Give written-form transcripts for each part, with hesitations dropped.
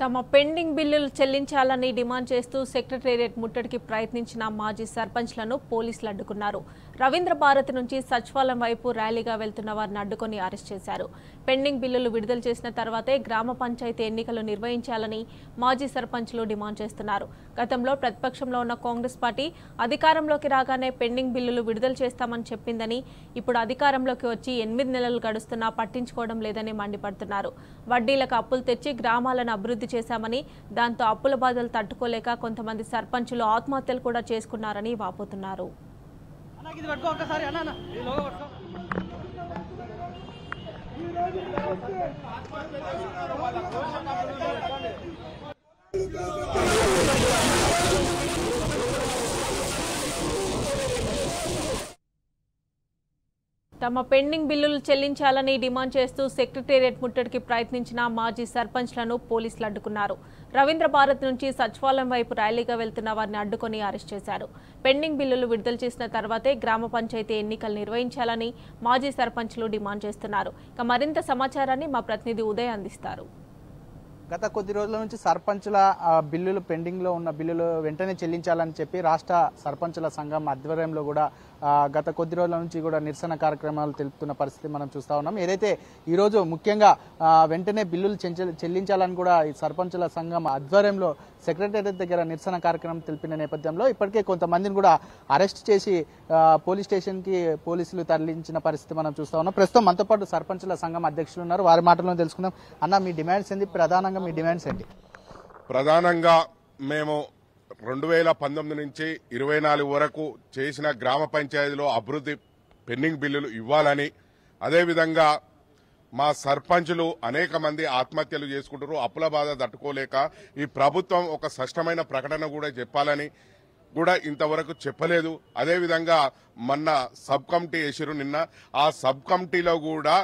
తమ పెండింగ్ బిల్లులు చెల్లించాలని డిమాండ్ చేస్తూ సెక్రటేరియట్ ముట్టడికి ప్రయత్నించిన మాజీ సర్పంచ్లను పోలీసులు అడ్డుకున్నారు. రవీంద్ర భారతి నుంచి సచివాలయం వైపు ర్యాలీగా వెళ్తున్న వారిని అడ్డుకొని అరెస్ట్ చేశారు. పెండింగ్ బిల్లులు విడుదల చేసిన తర్వాతే గ్రామ పంచాయతీ ఎన్నికలు నిర్వహించాలని మాజీ సర్పంచ్లు డిమాండ్ చేస్తున్నారు. గతంలో ప్రతిపక్షంలో ఉన్న కాంగ్రెస్ పార్టీ అధికారంలోకి రాగానే పెండింగ్ బిల్లులు విడుదల చేస్తామని చెప్పిందని, ఇప్పుడు అధికారంలోకి వచ్చి 8 నెలలు గడుస్తున్నా పట్టించుకోవడం లేదని మండిపడుతున్నారు. వడ్డీలకు అప్పులు తెచ్చి గ్రామాలను అభివృద్ధి చేశామని, దాంతో అప్పుల బాధలు తట్టుకోలేక కొంతమంది సర్పంచులు ఆత్మహత్యలు కూడా చేసుకున్నారని వాపోతున్నారు. తమ పెండింగ్ బిల్లులు చెల్లించాలని డిమాండ్ చేస్తూ సెక్రటేరియట్ ముట్టడికి ప్రయత్నించిన మాజీ సర్పంచ్లను పోలీసులు అడ్డుకున్నారు. రవీంద్ర భారత్ నుంచి సచివాలయం వైపు ర్యాలీగా వెళ్తున్న వారిని అడ్డుకొని అరెస్ట్ చేశారు. పెండింగ్ బిల్లులు విడుదల చేసిన తర్వాతే గ్రామ పంచాయతీ ఎన్నికలు నిర్వహించాలని మాజీ సర్పంచ్లు డిమాండ్ చేస్తున్నారు. ఇక మరింత సమాచారాన్ని మా ప్రతినిధి ఉదయ్ అందిస్తారు. గత కొద్ది రోజుల నుంచి సర్పంచుల బిల్లులు పెండింగ్లో ఉన్న బిల్లులు వెంటనే చెల్లించాలని చెప్పి రాష్ట్ర సర్పంచుల సంఘం ఆధ్వర్యంలో కూడా గత కొద్ది రోజుల నుంచి కూడా నిరసన కార్యక్రమాలు తెలుపుతున్న పరిస్థితి మనం చూస్తూ ఉన్నాం. ఏదైతే ఈరోజు ముఖ్యంగా వెంటనే బిల్లులు చెల్లించాలని కూడా ఈ సర్పంచుల సంఘం ఆధ్వర్యంలో సెక్రటేరియట్ దగ్గర నిరసన కార్యక్రమం తెలిపిన నేపథ్యంలో ఇప్పటికే కొంతమందిని కూడా అరెస్ట్ చేసి పోలీస్ స్టేషన్కి పోలీసులు తరలించిన పరిస్థితి మనం చూస్తూ ఉన్నాం. ప్రస్తుతం మనతో పాటు సర్పంచుల సంఘం అధ్యక్షులు ఉన్నారు. వారి మాటల్లో తెలుసుకుందాం. అన్న, మీ డిమాండ్స్ ఏంటి? ప్రధానంగా మీ డిమాండ్స్ ఏంటి? ప్రధానంగా మేము 2019 నుంచి 24 వరకు చేసిన గ్రామ పంచాయతీలో అభివృద్ధి పెండింగ్ బిల్లులు ఇవ్వాలని, అదేవిధంగా మా సర్పంచులు అనేక మంది ఆత్మహత్యలు చేసుకుంటారు, అప్పుల బాధ తట్టుకోలేక ఈ ప్రభుత్వం ఒక స్పష్టమైన ప్రకటన కూడా చెప్పాలని కూడా ఇంతవరకు చెప్పలేదు. అదేవిధంగా మొన్న సబ్ కమిటీ వేసిరు. నిన్న ఆ సబ్ కమిటీలో కూడా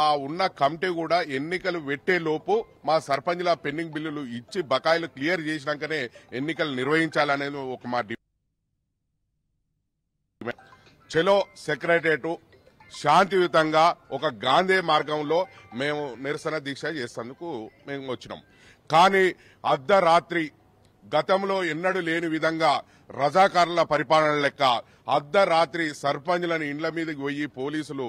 ఆ ఉన్న కమిటీ కూడా ఎన్నికలు పెట్టే లోపు మా సర్పంచుల పెండింగ్ బిల్లులు ఇచ్చి బకాయిలు క్లియర్ చేసినాకనే ఎన్నికలు నిర్వహించాలనేది ఒక మా చలో సెక్రటరేట్ శాంతియుతంగా ఒక గాంధీ మార్గంలో మేము నిరసన దీక్ష చేసేందుకు మేము వచ్చినాం. కానీ అర్ధరాత్రి గతంలో ఎన్నడూ లేని విధంగా రజాకారుల పరిపాలన లెక్క అర్ధరాత్రి సర్పంచులను ఇండ్ల మీదకి పోయి పోలీసులు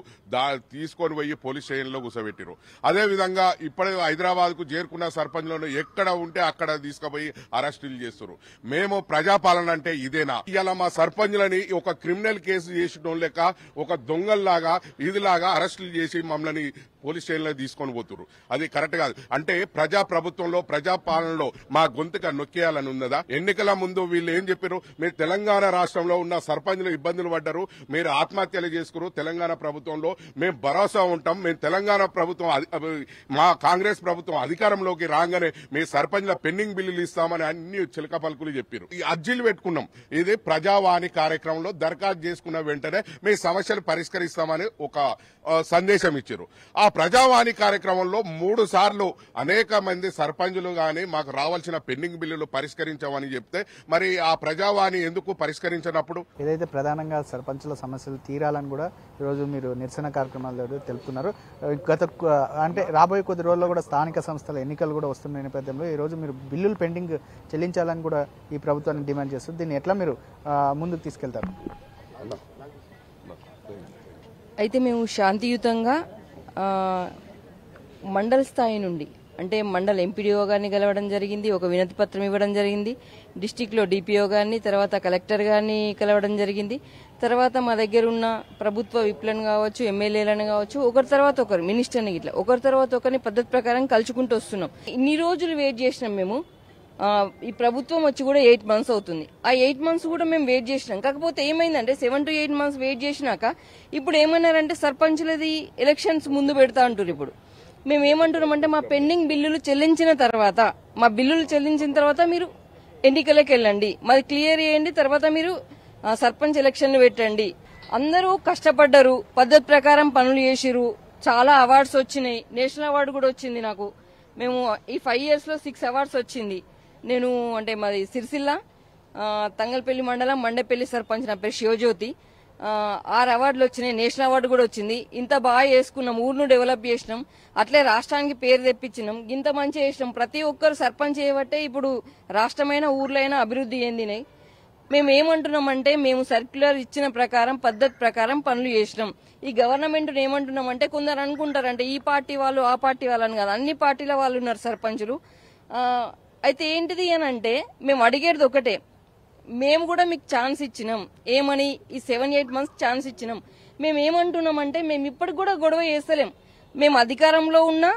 తీసుకొని పోయి పోలీస్ స్టేషన్లో కూర్చోబెట్టారు. అదేవిధంగా ఇప్పుడు హైదరాబాద్ కు చేరుకున్న సర్పంచులను ఎక్కడ ఉంటే అక్కడ తీసుకుపోయి అరెస్టులు చేస్తారు. మేము ప్రజాపాలన అంటే ఇదేనా? ఇలా మా సర్పంచులని ఒక క్రిమినల్ కేసు చేసిన లెక్క ఒక దొంగల్లాగా ఇదిలాగా అరెస్టులు చేసి మమ్మల్ని పోలీస్ స్టేషన్లో తీసుకొని పోతున్నారు. అది కరెక్ట్ కాదు. అంటే ప్రజాప్రభుత్వంలో ప్రజాపాలనలో మా గొంతుక నొక్కేయాలని ఉన్నదా? ఎన్నికల ముందు వీళ్ళు ఏం చెప్పారు? మీరు తెలంగాణ రాష్ట్రంలో ఉన్న సర్పంచులు ఇబ్బందులు పడ్డారు, మీరు ఆత్మహత్యలు చేసుకురు, తెలంగాణ ప్రభుత్వంలో మేము భరోసా ఉంటాం, మేము తెలంగాణ ప్రభుత్వం మా కాంగ్రెస్ ప్రభుత్వం అధికారంలోకి రాగానే మీ సర్పంచుల పెండింగ్ బిల్లులు ఇస్తామని అన్ని చిలక పలుకులు చెప్పారు. ఈ అర్జీలు పెట్టుకున్నాం. ఇది ప్రజావాణి కార్యక్రమంలో దరఖాస్తు చేసుకున్న వెంటనే మీ సమస్యలు పరిష్కరిస్తామని ఒక సందేశం ఇచ్చారు. ఆ ప్రజావాణి కార్యక్రమంలో 3 సార్లు అనేక మంది సర్పంచులు గాని మాకు రావాల్సిన పెండింగ్ బిల్లులు పరిష్కరించామని చెప్తే మరి ఆ ప్రజావాణి ఎందుకు పరిష్కరించినప్పుడు? ఏదైతే ప్రధానంగా సర్పంచుల సమస్యలు తీరాలని కూడా ఈరోజు మీరు నిరసన కార్యక్రమాలు తెలుపుతున్నారు. అంటే రాబోయే కొద్ది రోజుల్లో కూడా స్థానిక సంస్థల ఎన్నికలు కూడా వస్తున్న నేపథ్యంలో ఈరోజు మీరు బిల్లులు పెండింగ్ చెల్లించాలని కూడా ఈ ప్రభుత్వాన్ని డిమాండ్ చేస్తుంది. దీన్ని ఎట్లా మీరు ముందుకు తీసుకెళ్తారు? అయితే మేము శాంతియుతంగా మండల స్థాయి నుండి అంటే మండల ఎంపీడీఓ గారిని కలవడం జరిగింది, ఒక వినతి పత్రం ఇవ్వడం జరిగింది, డిస్టిక్లో డిపిఓ గారిని, తర్వాత కలెక్టర్ గారిని కలవడం జరిగింది. తర్వాత మా దగ్గర ఉన్న ప్రభుత్వ విప్లను కావచ్చు, ఎమ్మెల్యేలను కావచ్చు, ఒకరి తర్వాత ఒకరు మినిస్టర్ని ఇట్లా ఒకరి తర్వాత ఒకరిని పద్ధతి ప్రకారం కలుచుకుంటూ వస్తున్నాం. ఇన్ని రోజులు వెయిట్ చేసినాం మేము. ఈ ప్రభుత్వం వచ్చి కూడా 8 మంత్స్ అవుతుంది. ఆ 8 మంత్స్ కూడా మేము వెయిట్ చేసినాం. కాకపోతే ఏమైందంటే 7 to 8 మంత్స్ వెయిట్ చేసినాక ఇప్పుడు ఏమన్నారంటే సర్పంచులది ఎలక్షన్స్ ముందు పెడతా అంటారు. ఇప్పుడు మేము ఏమంటున్నామంటే మా పెండింగ్ బిల్లులు చెల్లించిన తర్వాత మీరు ఎన్నికలకు వెళ్ళండి, మాది క్లియర్ చేయండి, తర్వాత మీరు సర్పంచ్ ఎలక్షన్లు పెట్టండి. అందరూ కష్టపడ్డారు, పద్ధతి ప్రకారం పనులు చేసిరు, చాలా అవార్డ్స్ వచ్చినాయి, నేషనల్ అవార్డు కూడా వచ్చింది నాకు. మేము ఈ 5 years లో 6 అవార్డ్స్ వచ్చింది. నేను అంటే మాది సిరిసిల్ల తంగల్పల్లి మండలం మండపల్లి సర్పంచ్, నా పేరు శివజ్యోతి. 6 అవార్డులు వచ్చినాయి, నేషనల్ అవార్డు కూడా వచ్చింది. ఇంత బాగా చేసుకున్నాం, ఊరును డెవలప్ చేసినాం, అట్లే రాష్ట్రానికి పేరు తెప్పించినాం, ఇంత మంచి చేసినాం. ప్రతి ఒక్కరు సర్పంచ్ చేయబట్టే ఇప్పుడు రాష్ట్రమైన ఊర్లైనా అభివృద్ధి చెందినాయి. మేము ఏమంటున్నామంటే మేము సర్క్యులర్ ఇచ్చిన ప్రకారం పద్ధతి ప్రకారం పనులు చేసినాం. ఈ గవర్నమెంట్ ఏమంటున్నామంటే కొందరు అనుకుంటారంటే ఈ పార్టీ వాళ్ళు ఆ పార్టీ వాళ్ళని కాదు, అన్ని పార్టీల వాళ్ళు ఉన్నారు సర్పంచులు. అయితే ఏంటిది అని అంటే మేము అడిగేది ఒకటే, మేము కూడా మీకు ఛాన్స్ ఇచ్చినాం. ఏమని ఈ 7-8 మంత్స్ ఛాన్స్ ఇచ్చినాం. మేము ఏమంటున్నామంటే మేము ఇప్పటికి కూడా గొడవ చేస్తలేం. మేము అధికారంలో ఉన్నా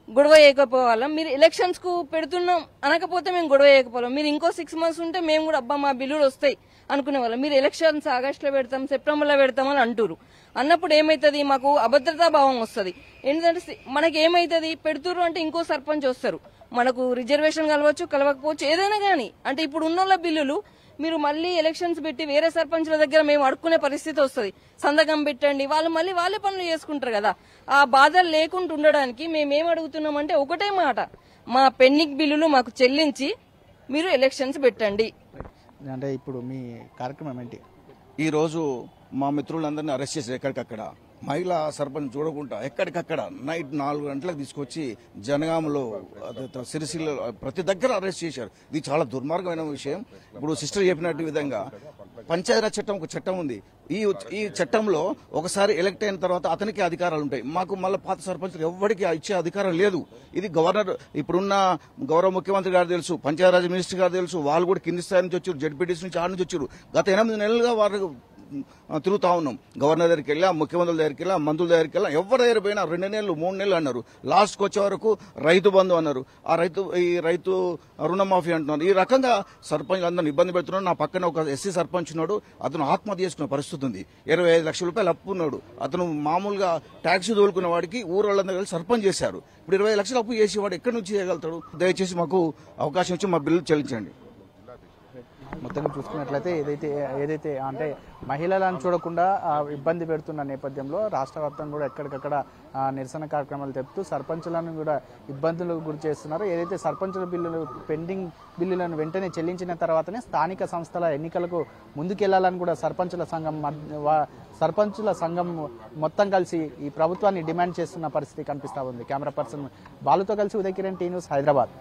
గొడవ చేయకపోవాలా, మీరు ఎలక్షన్స్ కు పెడుతున్నాం అనకపోతే మేము గొడవ చేయకపోవాలం. మీరు ఇంకో 6 మంత్స్ ఉంటే మేము కూడా అబ్బా మా బిల్లులు వస్తాయి అనుకునే వాళ్ళం. మీరు ఎలక్షన్స్ ఆగస్టులో పెడతాం, సెప్టెంబర్లో పెడతామని అంటారు. అన్నప్పుడు ఏమైతుంది, మాకు అభద్రతా భావం వస్తుంది. ఎందుకంటే మనకి ఏమైతుంది, పెడుతురు అంటే ఇంకో సర్పంచ్ వస్తారు, మనకు రిజర్వేషన్ కలవచ్చు కలవకపోవచ్చు ఏదైనా కానీ. అంటే ఇప్పుడు ఉన్న బిల్లులు మీరు మళ్ళీ ఎలక్షన్స్ పెట్టి వేరే సర్పంచ్ల దగ్గర మేము అడుక్కునే పరిస్థితి వస్తుంది. సంతకం పెట్టండి, వాళ్ళు మళ్ళీ వాళ్ళే పనులు చేసుకుంటారు కదా. ఆ బాధలు లేకుండా ఉండడానికి మేమేం అడుగుతున్నామంటే ఒకటే మాట, మా పెండింగ్ బిల్లులు మాకు చెల్లించి మీరు ఎలక్షన్స్ పెట్టండి. అంటే ఇప్పుడు మీ కార్యక్రమం ఏంటి? ఈరోజు మా మిత్రులందరినీ అరెస్ట్ చేశారు. ఎక్కడికక్కడ మహిళా సర్పంచ్ చూడకుండా ఎక్కడికక్కడ నైట్ 4 గంటలకు తీసుకొచ్చి జనగాంలో, సిరిసిల్ల ప్రతి దగ్గర అరెస్ట్ చేశారు. ఇది చాలా దుర్మార్గమైన విషయం. ఇప్పుడు సిస్టర్ చెప్పినట్టు విధంగా పంచాయతీరాజ్ చట్టం ఒక చట్టం ఉంది. ఈ చట్టంలో ఒకసారి ఎలక్ట్ అయిన తర్వాత అతనికి అధికారాలు ఉంటాయి. మాకు మళ్ళీ పాత సర్పంచులు ఎవరికి ఇచ్చే అధికారం లేదు. ఇది గవర్నర్, ఇప్పుడున్న గౌరవ ముఖ్యమంత్రి గారు తెలుసు, పంచాయతీరాజ్ మినిస్టర్ గారు తెలుసు, వాళ్ళు కూడా కింది స్థాయి నుంచి వచ్చారు, జడ్పీటీసీ నుంచి ఆడ నుంచి వచ్చారు. గత 8 నెలలుగా వారు తిరుగుతా ఉన్నాం. గవర్నర్ దగ్గరికి వెళ్ళా, ముఖ్యమంత్రుల దగ్గరికి వెళ్ళా, మంత్రుల దగ్గరికి వెళ్ళా, ఎవరి దగ్గర పోయినా 2 నెలలు 3 నెలలు అన్నారు. లాస్ట్కి వచ్చే వరకు రైతు బంధు అన్నారు. ఈ రైతు రుణమాఫీ అంటున్నారు. ఈ రకంగా సర్పంచ్ అందరిని ఇబ్బంది పెడుతున్నారు. నా పక్కన ఒక ఎస్సీ సర్పంచ్ ఉన్నాడు, అతను ఆత్మహత్య చేసుకునే పరిస్థితి ఉంది. 25 లక్షల రూపాయలు అప్పు ఉన్నాడు. అతను మామూలుగా ట్యాక్సీ తోలుకునే వాడికి ఊరోళ్ళందరూ కలిసి సర్పంచ్ చేశారు. ఇప్పుడు 20 లక్షలు అప్పు చేసేవాడు ఎక్కడి నుంచి చేయగలుగుతాడు? దయచేసి మాకు అవకాశం ఇచ్చి మా బిల్లు చెల్లించండి. మొత్తంగా చూసుకున్నట్లయితే ఏదైతే అంటే మహిళలను చూడకుండా ఇబ్బంది పెడుతున్న నేపథ్యంలో రాష్ట్ర వ్యాప్తంగా కూడా ఎక్కడికక్కడ నిరసన కార్యక్రమాలు చెప్తూ సర్పంచులను కూడా ఇబ్బందులకు గురి చేస్తున్నారు. ఏదైతే సర్పంచుల పెండింగ్ బిల్లులను వెంటనే చెల్లించిన తర్వాతనే స్థానిక సంస్థల ఎన్నికలకు ముందుకెళ్లాలని కూడా సర్పంచుల సంఘం మొత్తం కలిసి ఈ ప్రభుత్వాన్ని డిమాండ్ చేస్తున్న పరిస్థితి కనిపిస్తా ఉంది. కెమెరా పర్సన్ బాలుతో కలిసి ఉదయ్ కిరణ్, టీ న్యూస్, హైదరాబాద్.